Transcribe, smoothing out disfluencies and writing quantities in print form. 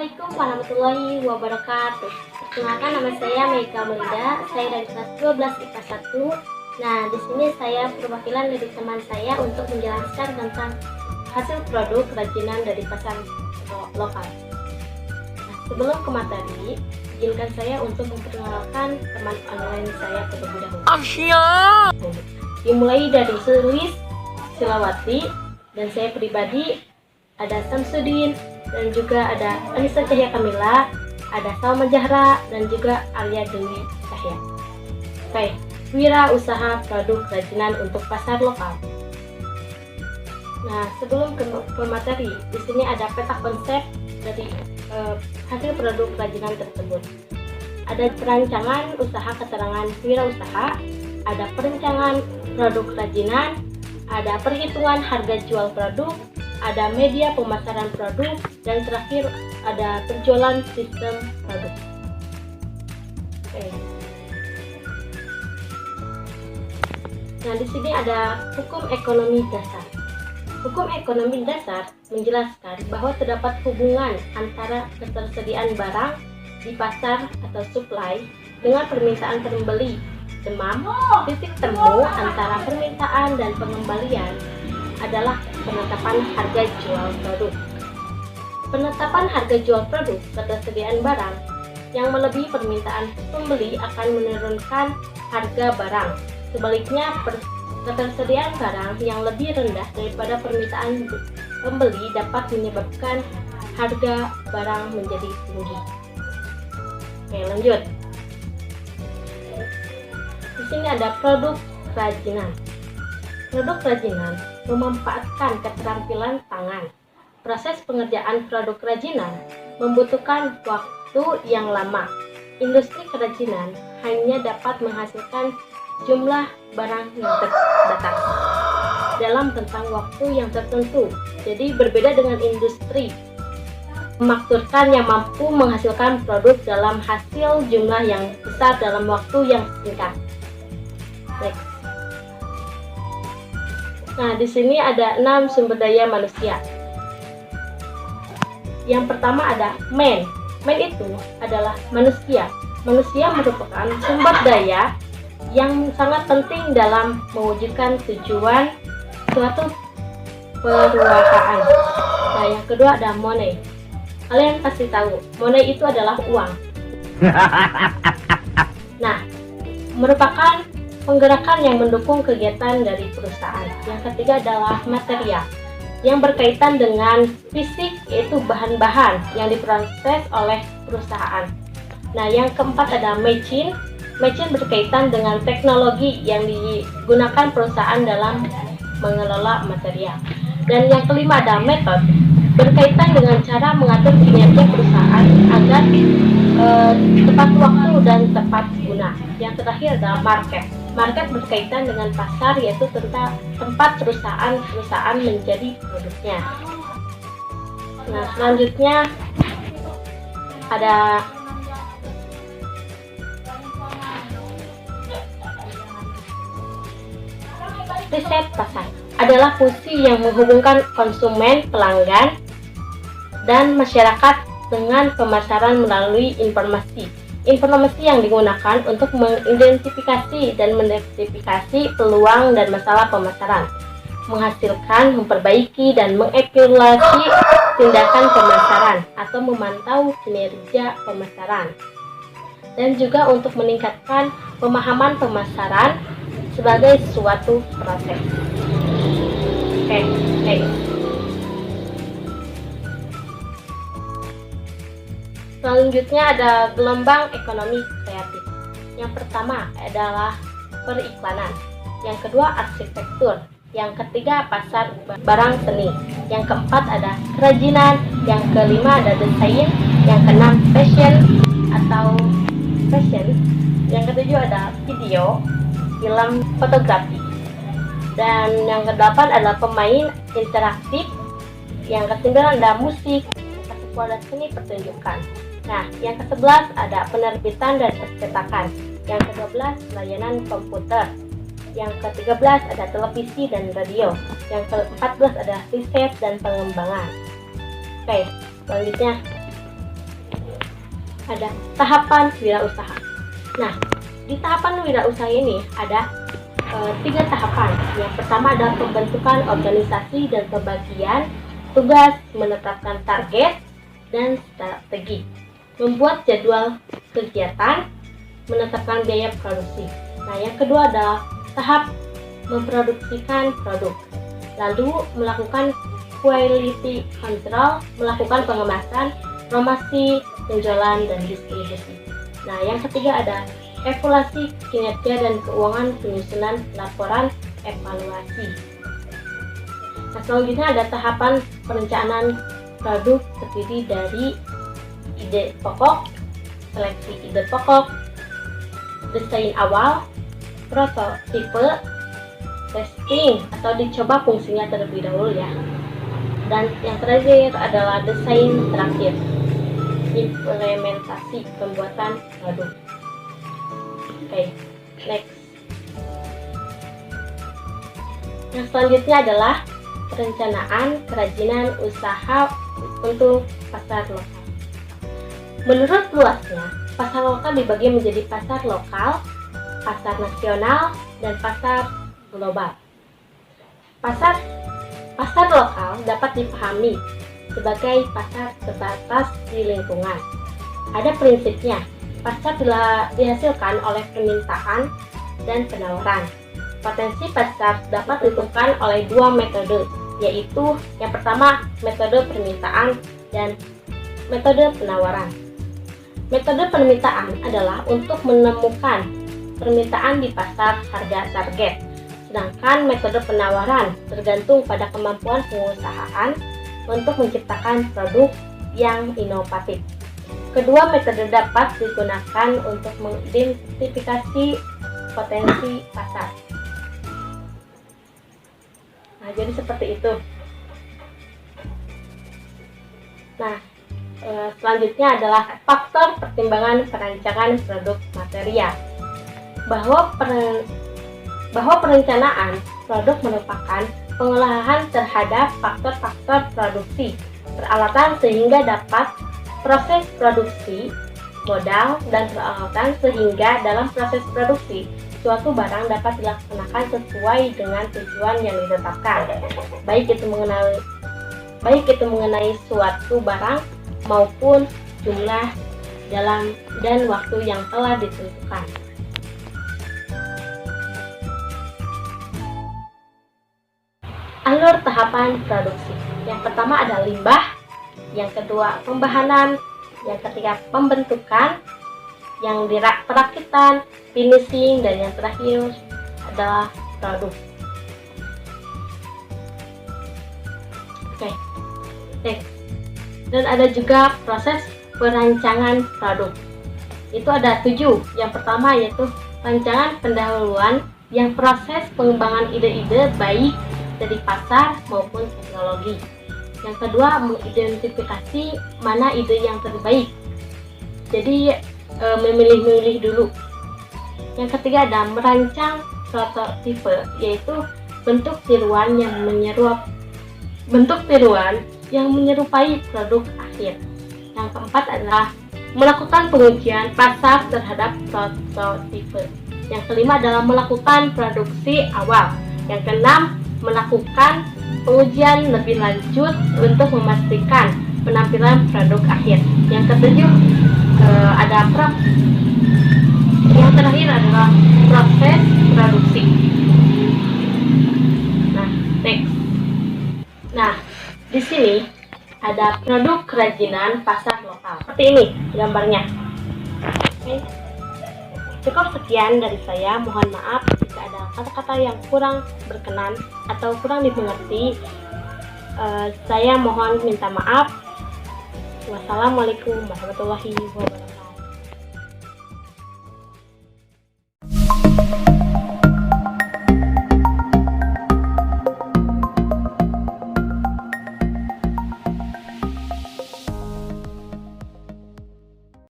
Assalamualaikum warahmatullahi wabarakatuh. Perkenalkan, nama saya Mega Melinda. Saya dari kelas 12 IPA 1. Nah, di sini saya perwakilan dari teman saya untuk menjelaskan tentang hasil produk kerajinan dari pasar lokal. Nah, sebelum ke materi, izinkan saya untuk memperkenalkan teman online saya terlebih dahulu. Dimulai dari Sulis Silawati, dan saya pribadi ada Samsudin, dan juga ada Anissa Cahya Kamila, ada Salma Jahra, dan juga Alia Dewi Cahya. Oke, wira usaha produk kerajinan untuk pasar lokal. Nah, sebelum ke materi, di sini ada peta konsep dari hasil produk kerajinan tersebut. Ada perancangan usaha keterangan wira usaha, ada perencanaan produk kerajinan, ada perhitungan harga jual produk, ada media pemasaran produk, dan terakhir ada penjualan sistem produk. Oke. Nah, di sini ada hukum ekonomi dasar. Hukum ekonomi dasar menjelaskan bahwa terdapat hubungan antara ketersediaan barang di pasar atau supply dengan permintaan pembeli. Titik temu antara permintaan dan pengembalian adalah penetapan harga jual produk. Penetapan harga jual produk ketersediaan barang yang melebihi permintaan pembeli akan menurunkan harga barang. Sebaliknya, ketersediaan barang yang lebih rendah daripada permintaan pembeli dapat menyebabkan harga barang menjadi tinggi. Oke, lanjut. Di sini ada produk kerajinan. Produk kerajinan memanfaatkan keterampilan tangan. Proses pengerjaan produk kerajinan membutuhkan waktu yang lama. Industri kerajinan hanya dapat menghasilkan jumlah barang yang terbatas dalam rentang waktu yang tertentu. Jadi berbeda dengan industri memaksurkan yang mampu menghasilkan produk dalam hasil jumlah yang besar dalam waktu yang singkat. Next. Nah, di sini ada 6 sumber daya manusia. Yang pertama ada man. Man itu adalah manusia. Manusia merupakan sumber daya yang sangat penting dalam mewujudkan tujuan suatu perusahaan. Nah, yang kedua ada money. Kalian pasti tahu, money itu adalah uang. Nah, merupakan penggerakan yang mendukung kegiatan dari perusahaan. Yang ketiga adalah material, yang berkaitan dengan fisik, yaitu bahan-bahan yang diproses oleh perusahaan. Nah, yang keempat ada machine. Machine berkaitan dengan teknologi yang digunakan perusahaan dalam mengelola material. Dan yang kelima ada method, berkaitan dengan cara mengatur kinerja perusahaan agar tepat waktu dan tepat guna. Yang terakhir adalah market. Market berkaitan dengan pasar, yaitu tentang tempat perusahaan menjadi produknya. Nah, selanjutnya ada riset pasar. Adalah fungsi yang menghubungkan konsumen, pelanggan, dan masyarakat dengan pemasaran melalui informasi. Informasi yang digunakan untuk mengidentifikasi dan mengidentifikasi peluang dan masalah pemasaran, menghasilkan, memperbaiki, dan mengevaluasi tindakan pemasaran atau memantau kinerja pemasaran, dan juga untuk meningkatkan pemahaman pemasaran sebagai suatu proses. Oke, next. Selanjutnya ada gelombang ekonomi kreatif. Yang pertama adalah periklanan, yang kedua arsitektur, yang ketiga pasar barang seni, yang keempat ada kerajinan, yang kelima ada desain, yang keenam fashion, yang ketujuh ada video, film, fotografi, dan yang kedelapan adalah pemain interaktif, yang kesembilan ada musik, yang ke-10 seni pertunjukan. Nah, yang ke-11 ada penerbitan dan percetakan, yang ke-12 layanan komputer, yang ke-13 ada televisi dan radio, yang ke-14 ada riset dan pengembangan. Oke, selanjutnya ada tahapan wirausaha. Nah, di tahapan wirausaha ini ada 3 tahapan. Yang pertama adalah pembentukan organisasi dan pembagian tugas, menetapkan target dan strategi, membuat jadwal kegiatan, menetapkan biaya produksi. Nah, yang kedua adalah tahap memproduksikan produk, lalu melakukan quality control, melakukan pengemasan, promosi, penjualan, dan distribusi. Nah, yang ketiga ada evaluasi kinerja dan keuangan, penyusunan laporan evaluasi. Nah, selanjutnya ada tahapan perencanaan produk, terdiri dari ide pokok, seleksi ide pokok, desain awal, prototipe, testing atau dicoba fungsinya terlebih dahulu ya. Dan yang terakhir adalah desain terakhir, implementasi pembuatan produk. Oke, next. Yang selanjutnya adalah perencanaan kerajinan usaha untuk pasar lokal. Menurut luasnya, pasar lokal dibagi menjadi pasar lokal, pasar nasional, dan pasar global. Pasar lokal dapat dipahami sebagai pasar terbatas di lingkungan. Ada prinsipnya, pasar dihasilkan oleh permintaan dan penawaran. Potensi pasar dapat ditentukan oleh 2 metode, yaitu yang pertama metode permintaan dan metode penawaran. Metode permintaan adalah untuk menemukan permintaan di pasar harga target. Sedangkan metode penawaran tergantung pada kemampuan pengusahaan untuk menciptakan produk yang inovatif. Kedua metode dapat digunakan untuk mengidentifikasi potensi pasar. Nah, jadi seperti itu. Nah, selanjutnya adalah faktor pertimbangan perancangan produk material. Bahwa perencanaan produk merupakan pengolahan terhadap faktor-faktor produksi peralatan sehingga dapat proses produksi, modal, dan peralatan sehingga dalam proses produksi suatu barang dapat dilaksanakan sesuai dengan tujuan yang ditetapkan, baik itu mengenai suatu barang maupun jumlah dalam dan waktu yang telah ditentukan. Alur tahapan produksi. Yang pertama ada limbah, yang kedua pembahanan, yang ketiga pembentukan, yang perakitan, finishing, dan yang terakhir adalah produk. Oke. Next. Dan ada juga proses perancangan produk. Itu ada 7. Yang pertama yaitu rancangan pendahuluan, yang proses pengembangan ide-ide baik dari pasar maupun teknologi. Yang kedua, mengidentifikasi mana ide yang terbaik. Jadi memilih-milih dulu. Yang ketiga ada merancang prototipe, yaitu bentuk tiruan yang menyerupai produk akhir. Yang keempat adalah melakukan pengujian pasar terhadap prototipe. Yang kelima adalah melakukan produksi awal. Yang keenam, melakukan pengujian lebih lanjut untuk memastikan penampilan produk akhir. Yang ketujuh yang terakhir adalah proses produksi. Nah, next. Nah, di sini ada produk kerajinan pasar lokal. Seperti ini gambarnya. Oke. Cukup sekian dari saya. Mohon maaf jika ada kata-kata yang kurang berkenan atau kurang dimengerti. Saya mohon minta maaf. Wassalamualaikum warahmatullahi wabarakatuh.